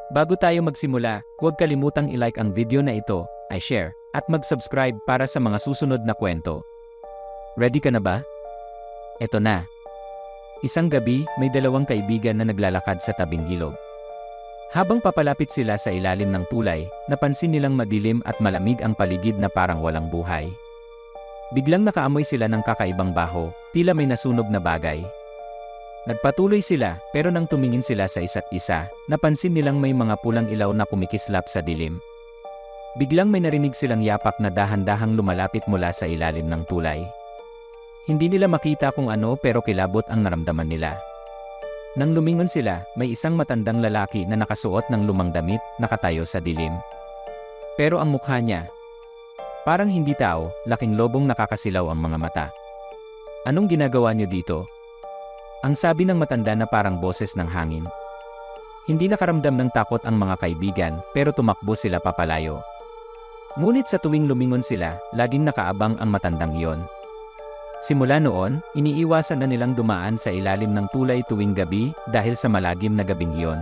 Bago tayo magsimula, huwag kalimutang i-like ang video na ito, i-share, at mag-subscribe para sa mga susunod na kwento. Ready ka na ba? Eto na. Isang gabi, may dalawang kaibigan na naglalakad sa tabing ilog. Habang papalapit sila sa ilalim ng tulay, napansin nilang madilim at malamig ang paligid na parang walang buhay. Biglang nakaamoy sila ng kakaibang baho, tila may nasunog na bagay. Nagpatuloy sila, pero nang tumingin sila sa isa't isa, napansin nilang may mga pulang ilaw na kumikislap sa dilim. Biglang may narinig silang yapak na dahan-dahang lumalapit mula sa ilalim ng tulay. Hindi nila makita kung ano pero kilabot ang naramdaman nila. Nang lumingon sila, may isang matandang lalaki na nakasuot ng lumang damit, nakatayo sa dilim. Pero ang mukha niya, parang hindi tao, laking lobong nakakasilaw ang mga mata. Anong ginagawa niyo dito? Ang sabi ng matanda na parang boses ng hangin. Hindi nakaramdam ng takot ang mga kaibigan, pero tumakbo sila papalayo. Ngunit sa tuwing lumingon sila, laging nakaabang ang matandang iyon. Simula noon, iniiwasan na nilang dumaan sa ilalim ng tulay tuwing gabi dahil sa malagim na gabing iyon.